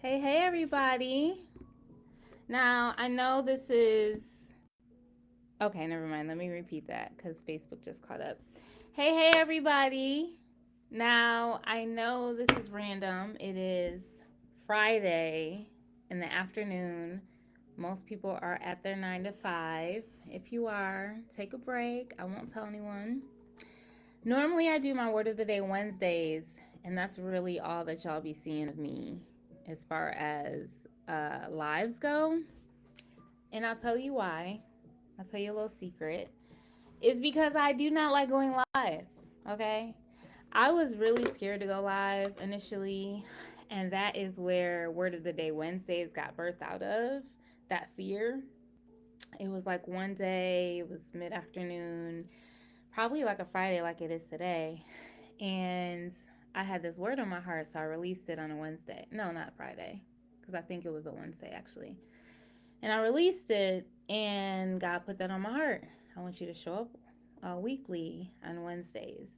Hey, everybody. Now, I know this is. Okay, never mind. Let me repeat that because Facebook just caught up. Hey, everybody. Now, I know this is random. It is Friday in the afternoon. Most people are at their 9 to 5. If you are, take a break. I won't tell anyone. Normally, I do my word of the day Wednesdays, and that's really all that y'all be seeing of me as far as lives go. And I'll tell you why. I'll tell you a little secret. It's because I do not like going live. Okay. I was really scared to go live initially. And that is where Word of the Day Wednesdays got birthed out of that fear. It was like one day, it was mid afternoon, probably like a Friday, like it is today. And I had this word on my heart, so I released it on a Wednesday. No, not Friday, because I think it was a Wednesday actually. And I released it, and God put that on my heart. I want you to show up weekly on Wednesdays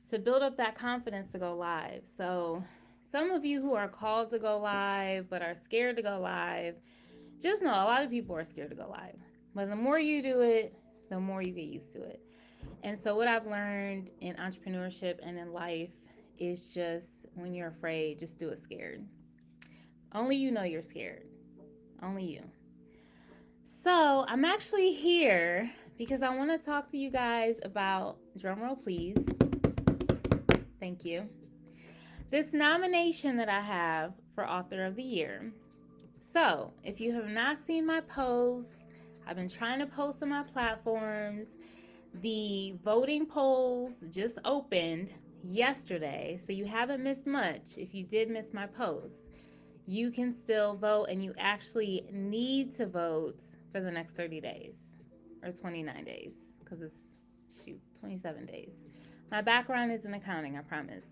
to build up that confidence to go live. So, some of you who are called to go live but are scared to go live, just know a lot of people are scared to go live. But the more you do it, the more you get used to it. And so, what I've learned in entrepreneurship and in life is just when you're afraid, just do it scared. Only you know you're scared. Only you. So, I'm actually here because I want to talk to you guys about, drumroll please, thank you, this nomination that I have for Author of the Year. So, if you have not seen my posts, I've been trying to post on my platforms. The voting polls just opened yesterday, so you haven't missed much. If you did miss my post, you can still vote, and you actually need to vote for the next 30 days or 29 days because it's 27 days. My background is in accounting, I promise.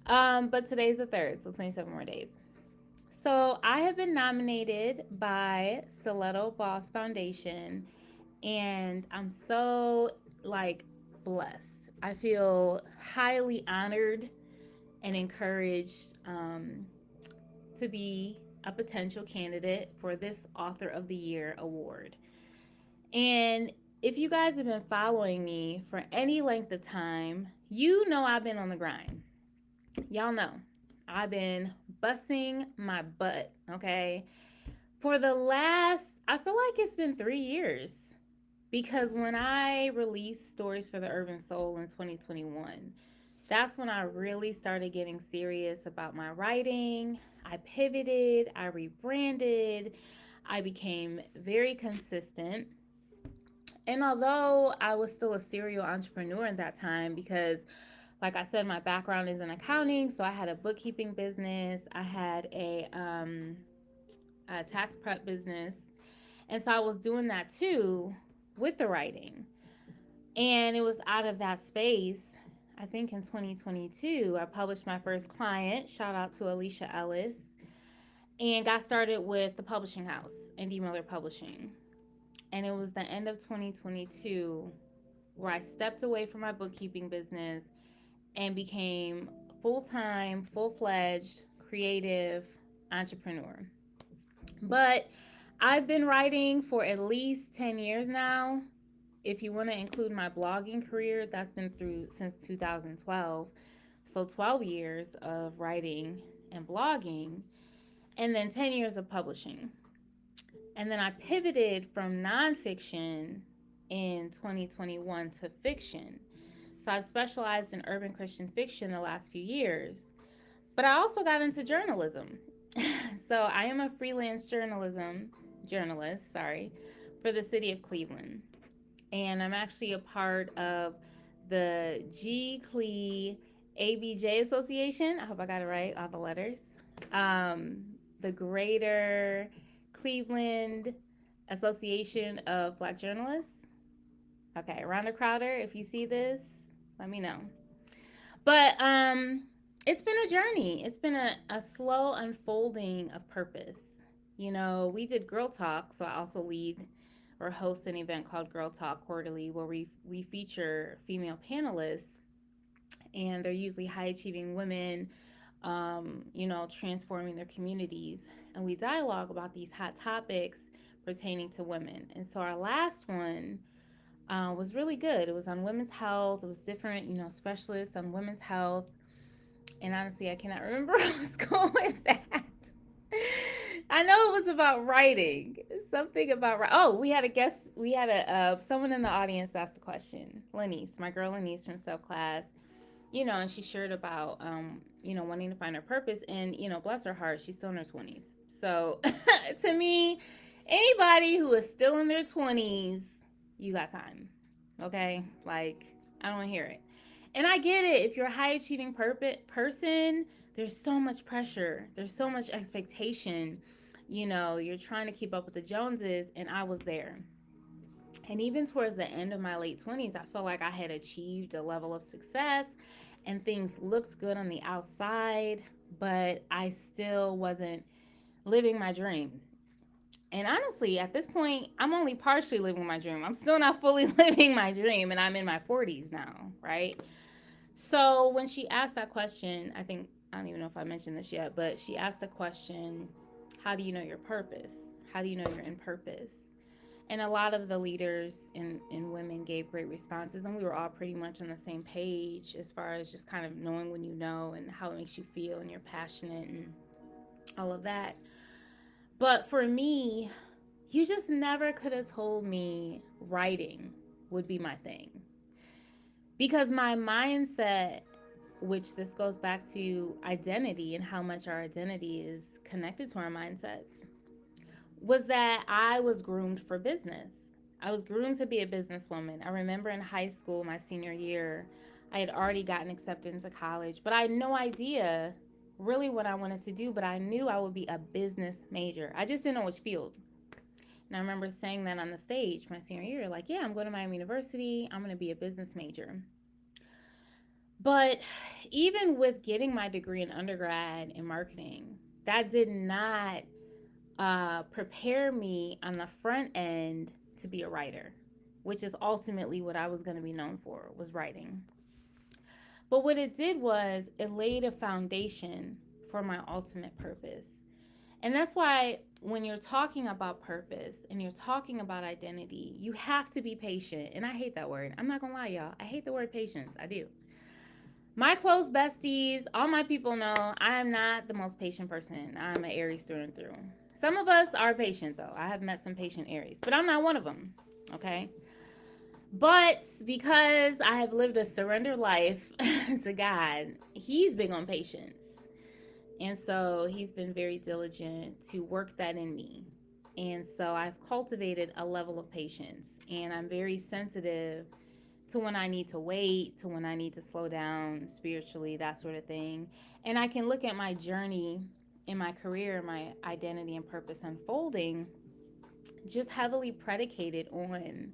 But today's the third, so 27 more days. So I have been nominated by Stiletto Boss Foundation, and I'm so like blessed. I feel highly honored and encouraged to be a potential candidate for this Author of the Year award. And if you guys have been following me for any length of time, you know I've been on the grind. Y'all know I've been busting my butt, okay? For the last, I feel like it's been 3 years. Because when I released Stories for the Urban Soul in 2021, that's when I really started getting serious about my writing. I pivoted, I rebranded, I became very consistent. And although I was still a serial entrepreneur at that time, because like I said, my background is in accounting, so I had a bookkeeping business, I had a tax prep business, and so I was doing that too with the writing. And it was out of that space, I think in 2022, I published my first client. Shout out to Alicia Ellis. And got started with the publishing house, Indie Miller Publishing. And it was the end of 2022 where I stepped away from my bookkeeping business and became full time, full fledged, creative entrepreneur. But I've been writing for at least 10 years now. If you want to include my blogging career, that's been through since 2012. So 12 years of writing and blogging, and then 10 years of publishing. And then I pivoted from nonfiction in 2021 to fiction. So I've specialized in urban Christian fiction the last few years. But I also got into journalism. So I am a freelance journalist, for the city of Cleveland. And I'm actually a part of the G Cle ABJ Association. I hope I got it right, all the letters. The Greater Cleveland Association of Black Journalists. Okay, Rhonda Crowder, if you see this, let me know. But it's been a journey. It's been a slow unfolding of purpose. You know, we did Girl Talk, so I also lead or host an event called Girl Talk Quarterly where we feature female panelists, and they're usually high achieving women transforming their communities. And we dialogue about these hot topics pertaining to women. And so our last one was really good. It was on women's health. It was different, specialists on women's health. And honestly, I cannot remember where I was going with that. I know it was about writing. Something about oh, we had a guest. We had someone in the audience asked a question. Lenice, my girl Lenice from Self Class, and she shared about wanting to find her purpose. And bless her heart, she's still in her 20s. So to me, anybody who is still in their 20s, you got time. Okay, like I don't want to hear it. And I get it. If you're a high achieving person, there's so much pressure. There's so much expectation. You're trying to keep up with the Joneses, and I was there. And even towards the end of my late 20s, I felt like I had achieved a level of success and things looked good on the outside, but I still wasn't living my dream. And honestly, at this point, I'm only partially living my dream. I'm still not fully living my dream, and I'm in my 40s now, right? So when she asked that question, I don't even know if I mentioned this yet, but she asked the question, how do you know your purpose? How do you know you're in purpose? And a lot of the leaders in women gave great responses, and we were all pretty much on the same page as far as just kind of knowing when you know and how it makes you feel and you're passionate and all of that. But for me, you just never could have told me writing would be my thing. Because my mindset, which this goes back to identity and how much our identity is connected to our mindsets, was that I was groomed for business. I was groomed to be a businesswoman. I remember in high school, my senior year, I had already gotten accepted into college, but I had no idea really what I wanted to do, but I knew I would be a business major. I just didn't know which field. And I remember saying that on the stage my senior year, like, yeah, I'm going to Miami University. I'm going to be a business major. But even with getting my degree in undergrad in marketing, that did not prepare me on the front end to be a writer, which is ultimately what I was going to be known for, was writing. But what it did was it laid a foundation for my ultimate purpose. And that's why when you're talking about purpose and you're talking about identity, you have to be patient. And I hate that word. I'm not going to lie, y'all. I hate the word patience. I do. My close besties, all my people know I am not the most patient person. I'm an Aries through and through. Some of us are patient, though. I have met some patient Aries, but I'm not one of them, okay? But because I have lived a surrendered life to God, He's big on patience. And so He's been very diligent to work that in me. And so I've cultivated a level of patience, and I'm very sensitive to when I need to wait, to when I need to slow down spiritually, that sort of thing. And I can look at my journey in my career, my identity and purpose unfolding, just heavily predicated on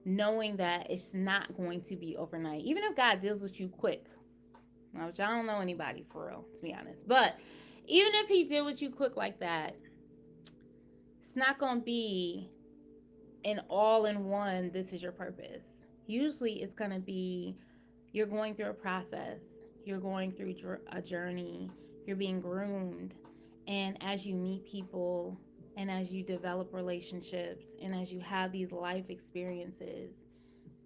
knowing that it's not going to be overnight. Even if God deals with you quick, which I don't know anybody for real, to be honest. But even if He deal with you quick like that, it's not going to be an all-in-one, this is your purpose. Usually it's going to be you're going through a process, you're going through a journey, you're being groomed. And as you meet people and as you develop relationships and as you have these life experiences,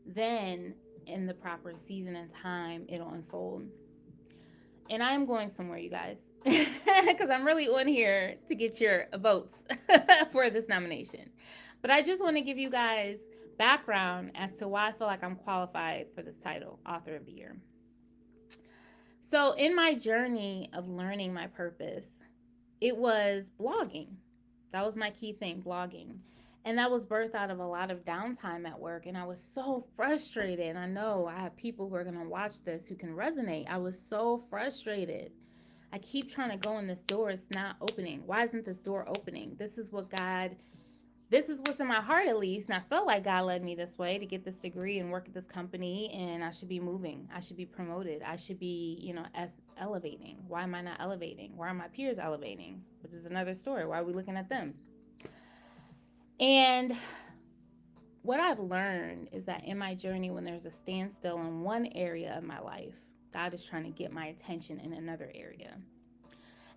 then in the proper season and time, it'll unfold. And I am going somewhere, you guys, because I'm really on here to get your votes for this nomination. But I just want to give you guys background as to why I feel like I'm qualified for this title, Author of the Year. So in my journey of learning my purpose, it was blogging. That was my key thing, blogging. And that was birthed out of a lot of downtime at work. And I was so frustrated. And I know I have people who are going to watch this who can resonate. I was so frustrated. I keep trying to go in this door. It's not opening. Why isn't this door opening? This is what's in my heart, at least. And I felt like God led me this way to get this degree and work at this company. And I should be moving. I should be promoted. I should be, elevating. Why am I not elevating? Why are my peers elevating? Which is another story. Why are we looking at them? And what I've learned is that in my journey, when there's a standstill in one area of my life, God is trying to get my attention in another area.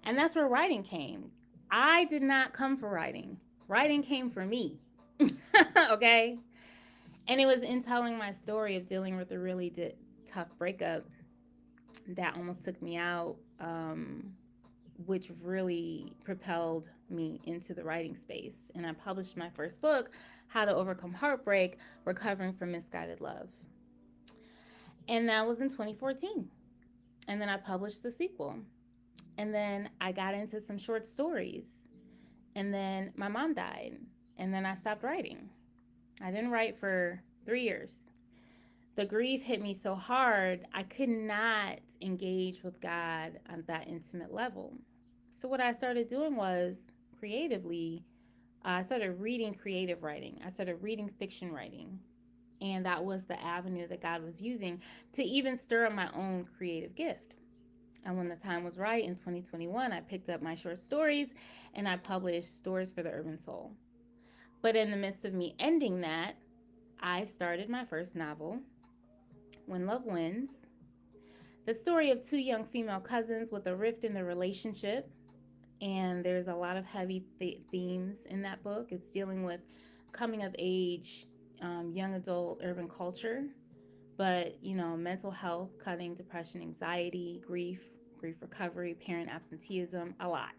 And that's where writing came. I did not come for writing. Writing came for me. Okay? And it was in telling my story of dealing with a really tough breakup that almost took me out, which really propelled me into the writing space. And I published my first book, How to Overcome Heartbreak, Recovering from Misguided Love. And that was in 2014. And then I published the sequel. And then I got into some short stories. And then my mom died. And then I stopped writing. I didn't write for 3 years. The grief hit me so hard, I could not engage with God on that intimate level. So what I started doing was creatively, I started reading creative writing. I started reading fiction writing. And that was the avenue that God was using to even stir up my own creative gift. And when the time was right in 2021, I picked up my short stories and I published Stories for the Urban Soul. But in the midst of me ending that, I started my first novel, When Love Wins, the story of two young female cousins with a rift in their relationship. And there's a lot of heavy themes in that book. It's dealing with coming of age, young adult urban culture, but mental health, cutting, depression, anxiety, grief recovery, parent absenteeism, a lot.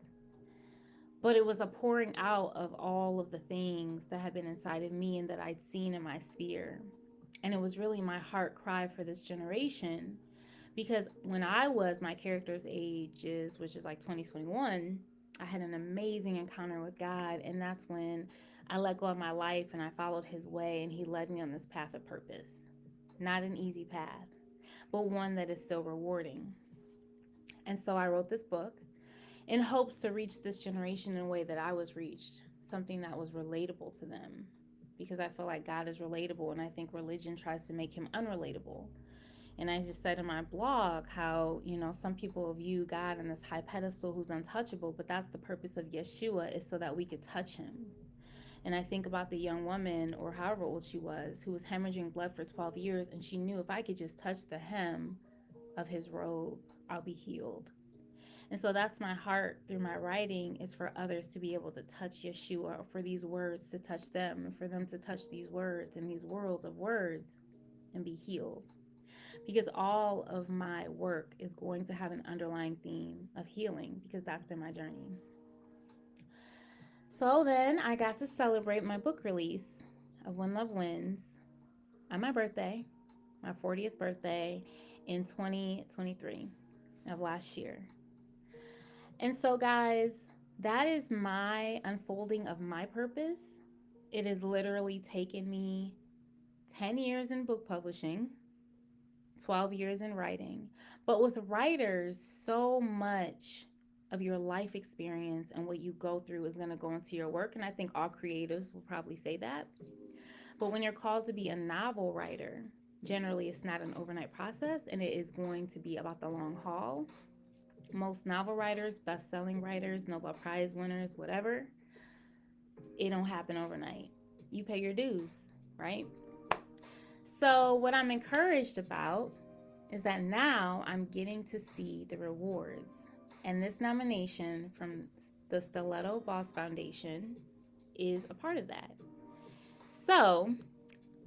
But it was a pouring out of all of the things that had been inside of me and that I'd seen in my sphere. And it was really my heart cry for this generation, because when I was my character's ages, which is like 2021, I had an amazing encounter with God. And that's when I let go of my life and I followed his way, and he led me on this path of purpose. Not an easy path, but one that is still rewarding. And so I wrote this book in hopes to reach this generation in a way that I was reached, something that was relatable to them, because I feel like God is relatable, and I think religion tries to make him unrelatable. And I just said in my blog how, some people view God on this high pedestal who's untouchable, but that's the purpose of Yeshua, is so that we could touch him. And I think about the young woman, or however old she was, who was hemorrhaging blood for 12 years, and she knew, if I could just touch the hem of his robe, I'll be healed. And so that's my heart through my writing, is for others to be able to touch Yeshua, or for these words to touch them, and for them to touch these words and these worlds of words and be healed. Because all of my work is going to have an underlying theme of healing, because that's been my journey. So then I got to celebrate my book release of When Love Wins on my birthday, my 40th birthday in 2023 of last year. And so, guys, that is my unfolding of my purpose. It has literally taken me 10 years in book publishing, 12 years in writing. But with writers, so much of your life experience and what you go through is going to go into your work. And I think all creatives will probably say that. But when you're called to be a novel writer, generally it's not an overnight process, and it is going to be about the long haul. Most novel writers, best-selling writers, Nobel Prize winners, whatever, it don't happen overnight. You pay your dues, right? So what I'm encouraged about is that now I'm getting to see the rewards. And this nomination from the Stiletto Boss Foundation is a part of that. So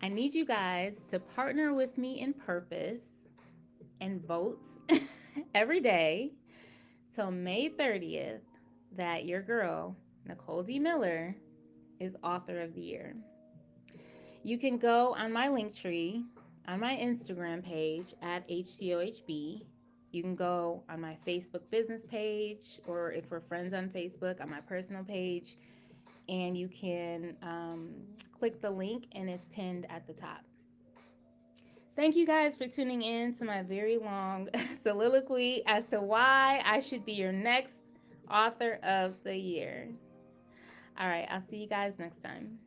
I need you guys to partner with me in purpose and vote every day till May 30th that your girl, Nicole D. Miller, is Author of the Year. You can go on my Linktree, on my Instagram page at HCOHB. You can go on my Facebook business page, or if we're friends on Facebook, on my personal page, and you can click the link, and it's pinned at the top. Thank you guys for tuning in to my very long soliloquy as to why I should be your next Author of the Year. All right, I'll see you guys next time.